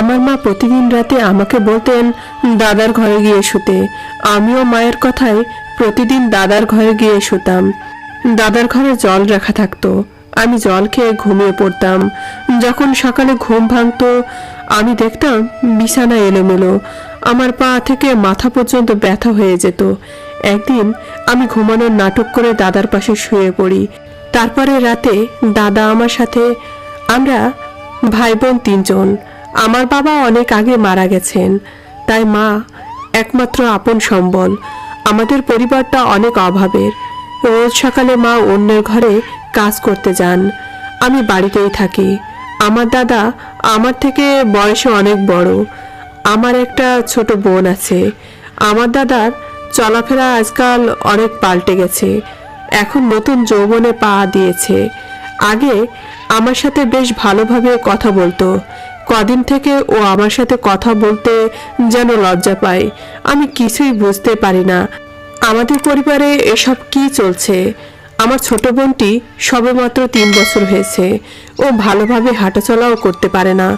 আমার মা প্রতিদিন রাতে আমাকে বলতেন দাদার ঘরে গিয়ে শুতে। আমিও মায়ের কথায় প্রতিদিন দাদার ঘরে গিয়ে শুতাম। দাদার ঘরে জল রাখা থাকতো, আমি জল খেয়ে ঘুমিয়ে পড়তাম। যখন সকালে ঘুম ভাঙতো আমি দেখতাম বিছানা এলোমেলো, আমার পা থেকে মাথা পর্যন্ত ব্যথা হয়ে যেত। একদিন আমি ঘুমানোর নাটক করে দাদার পাশে শুয়ে পড়ি। তারপরে রাতে দাদা আমার সাথে, আমরা ভাই বোন 3 জন। আমার বাবা অনেক আগে মারা গেছেন, তাই মা একমাত্র আপন সম্বল। আমাদের পরিবারটা অনেক অভাবের। রোজ সকালে মা অন্যের ঘরে কাজ করতে যান, আমি বাড়িতেই থাকি। আমার দাদা আমার থেকে বয়সে অনেক বড়। আমার একটা ছোট বোন আছে। আমার দাদার চলাফেরা আজকাল অনেক পাল্টে গেছে, এখন নতুন যৌবনে পা দিয়েছে। আগে আমার সাথে বেশ ভালোভাবে কথা বলতো, কদিন থেকে ও আমার সাথে কথা বলতে যেন লজ্জা পায়। আমি কিছুই বুঝতে পারি না আমাদের পরিবারে এসব কি চলছে। আমার ছোট বোনটি সবেমাত্র 3 বছর হয়েছে, ও ভালোভাবে হাঁটাচলাও করতে পারে না।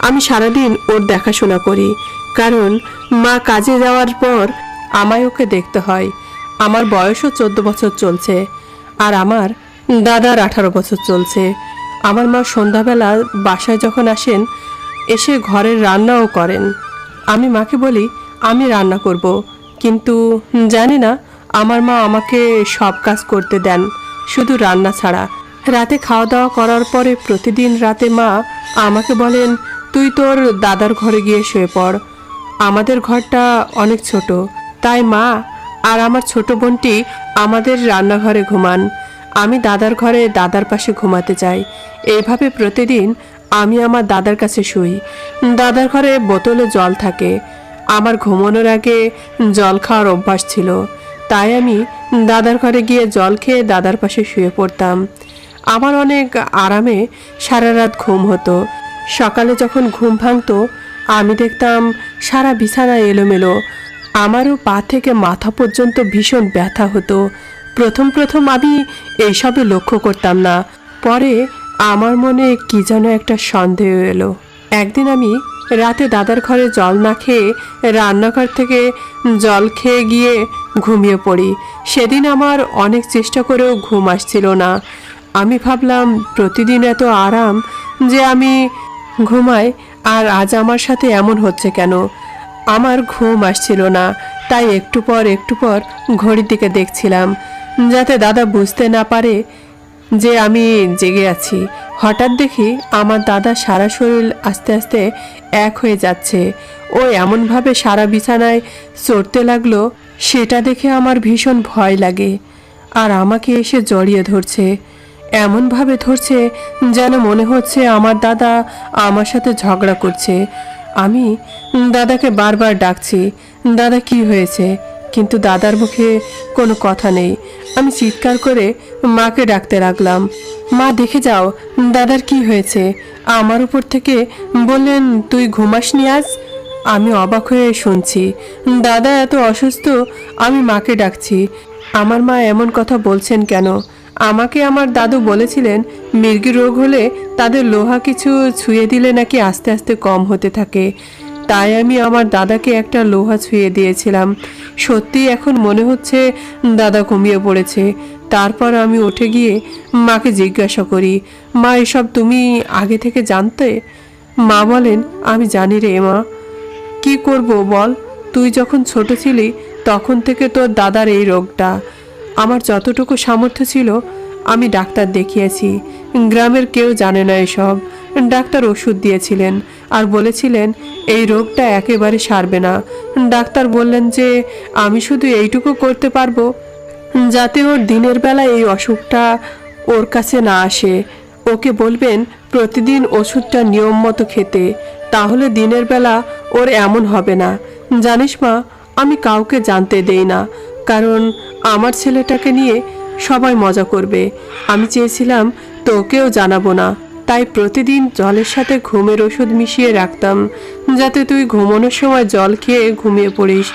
আমি সারাদিন ওর দেখাশোনা করি, কারণ মা কাজে যাওয়ার পর আমায় ওকে দেখতে হয়। আমার বয়সও 14 বছর চলছে, আর আমার দাদার 18 বছর চলছে। আমার মা সন্ধ্যাবেলা বাসায় যখন আসেন, এসে ঘরের রান্নাও করেন। আমি মাকে বলি আমি রান্না করব, কিন্তু জানি না আমার মা আমাকে সব কাজ করতে দেন, শুধু রান্না ছাড়া। রাতে খাওয়া দাওয়া করার পরে প্রতিদিন রাতে মা আমাকে বলেন, তুই তোর দাদার ঘরে গিয়ে শুয়ে পড়। আমাদের ঘরটা অনেক ছোট, তাই মা আর আমার ছোট বোনটি আমাদের রান্নাঘরে ঘুমান। আমি দাদার ঘরে দাদার পাশে ঘুমাতে যাই। এইভাবে প্রতিদিন আমি আমার দাদার কাছে শুই। দাদার ঘরে বোতলে জল থাকে। আমার ঘুমানোর আগে জল খাওয়ার অভ্যাস ছিল, তাই আমি দাদার ঘরে গিয়ে জল খেয়ে দাদার পাশে শুয়ে পড়তাম। আমার অনেক আরামে সারা রাত ঘুম হতো। সকালে যখন ঘুম ভাঙতো আমি দেখতাম সারা বিছানা এলোমেলো। আমারও পা থেকে মাথা পর্যন্ত ভীষণ ব্যথা হতো। প্রথম প্রথম আমি এইসবে লক্ষ্য করতাম না, পরে আমার মনে কি যেন একটা সন্দেহ এলো। একদিন আমি রাতে দাদার ঘরে জল না খেয়ে রান্নাঘর থেকে জল খেয়ে গিয়ে ঘুমিয়ে পড়ি। সেদিন আমার অনেক চেষ্টা করেও ঘুম আসছিল না। আমি ভাবলাম প্রতিদিন এত আরাম যে আমি ঘুমাই, আর আজ আমার সাথে এমন হচ্ছে কেন। আমার ঘুম আসছিল না, তাই একটু পর ঘড়ির দিকে দেখছিলাম, যাতে দাদা বুঝতে না পারে যে আমি জেগে আছি। হঠাৎ দেখি আমার দাদা সারা শরীর আস্তে আস্তে এক হয়ে যাচ্ছে। ও এমনভাবে সারা বিছানায় চড়তে লাগলো, সেটা দেখে আমার ভীষণ ভয় লাগে। আর আমাকে এসে জড়িয়ে ধরছে, এমনভাবে ধরছে যেন মনে হচ্ছে আমার দাদা আমার সাথে ঝগড়া করছে। আমি দাদাকে বারবার ডাকছি, দাদা কি হয়েছে, কিন্তু দাদার মুখে কোনো কথা নেই। আমি চিৎকার করে মাকে ডাকতে লাগলাম, মা দেখে যাও দাদার কি হয়েছে। আমার উপর থেকে বললেন, তুই ঘুমাসনি আজ? আমি অবাক হয়ে শুনছি, দাদা এত অসুস্থ, আমি মাকে ডাকছি। আমার মা এমন কথা বলছেন কেন? আমাকে আমার দাদু বলেছিলেন মির্গি রোগ হলে তাদের লোহা কিছু ছুঁয়ে দিলে নাকি আস্তে আস্তে কম হতে থাকে। তাই আমি আমার দাদাকে একটা লোহা ছুঁয়ে দিয়েছিলাম। সত্যি এখন মনে হচ্ছে দাদা ঘুমিয়ে পড়েছে। তারপর আমি উঠে গিয়ে মাকে জিজ্ঞাসা করি, মা এসব তুমি আগে থেকে জানতে? মা বলেন, আমি জানি রে মা, কি করব বল, তুই যখন ছোট ছিলি তখন থেকে তোর দাদার এই রোগটা। আমার যতটুকু সামর্থ্য ছিল আমি ডাক্তার দেখিয়েছি, গ্রামের কেউ জানে না এসব। ডাক্তার ওষুধ দিয়েছিলেন আর বলেছিলেন এই রোগটা একেবারে সারবে না। ডাক্তার বললেন যে আমি শুধু এইটুকু করতে পারবো যাতে ওর দিনের বেলা এই অসুখটা ওর কাছে না আসে। ওকে বলবেন প্রতিদিন ওষুধটা নিয়ম মতো খেতে, তাহলে দিনের বেলা ওর এমন হবে না। জানিস মা, আমি কাউকে জানতে দেই না, কারণ আমার ছেলেটাকে নিয়ে সবাই মজা করবে। আমি চেয়েছিলাম তোকেও জানাবো না, তাই প্রতিদিন জলের সাথে ঘুমের ওষুধ মিশিয়ে রাখতাম, যাতে তুই ঘুমানোর সময় জল খেয়ে ঘুমিয়ে পড়িস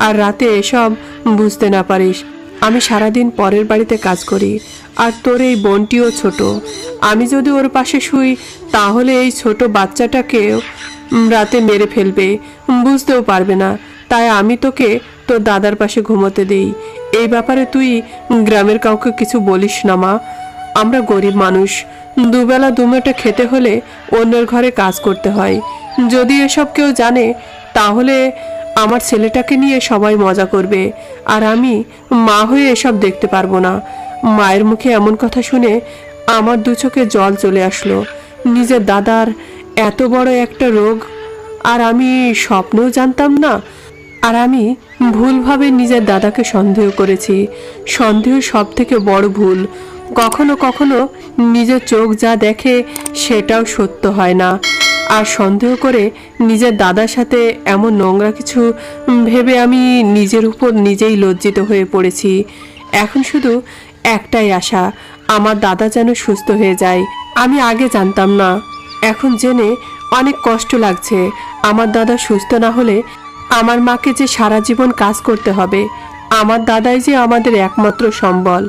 আর রাতে এসব বুঝতে না পারিস। আমি সারাদিন পরের বাড়িতে কাজ করি, আর তোর এই বোনটিও ছোট। আমি যদি ওর পাশে শুই তাহলে এই ছোট বাচ্চাটাকেও রাতে মেরে ফেলবে, বুঝতেও পারবে না। তাই আমি তোকে তোর দাদার পাশে ঘুমোতে দেই। এই ব্যাপারে তুই গ্রামের কাউকে কিছু বলিস না মা। আমরা গরিব মানুষ, দুবেলা দুমুঠো খেতে হলে অন্যের ঘরে কাজ করতে হয়। যদি এসব কেউ জানে তাহলে আমার ছেলেটাকে নিয়ে সবাই মজা করবে, আর আমি মা হয়ে এসব দেখতে পারবো না। মায়ের মুখে এমন কথা শুনে আমার দু চোখে জল চলে আসলো। নিজের দাদার এত বড় একটা রোগ, আর আমি স্বপ্নেও জানতাম না। আর আমি ভুলভাবে নিজের দাদাকে সন্দেহ করেছি। সন্দেহ সব থেকে বড় ভুল। কখনো কখনো নিজের চোখ যা দেখে সেটাও সত্য হয় না। আর সন্দেহ করে নিজের দাদার সাথে এমন নোংরা কিছু ভেবে আমি নিজের উপর নিজেই লজ্জিত হয়ে পড়েছি। এখন শুধু একটাই আশা, আমার দাদা যেন সুস্থ হয়ে যায়। আমি আগে জানতাম না, এখন জেনে অনেক কষ্ট লাগছে। আমার দাদা সুস্থ না হলে আমার মাকে যে সারা জীবন কাজ করতে হবে। আমার দাদাই যে আমাদের একমাত্র সম্বল।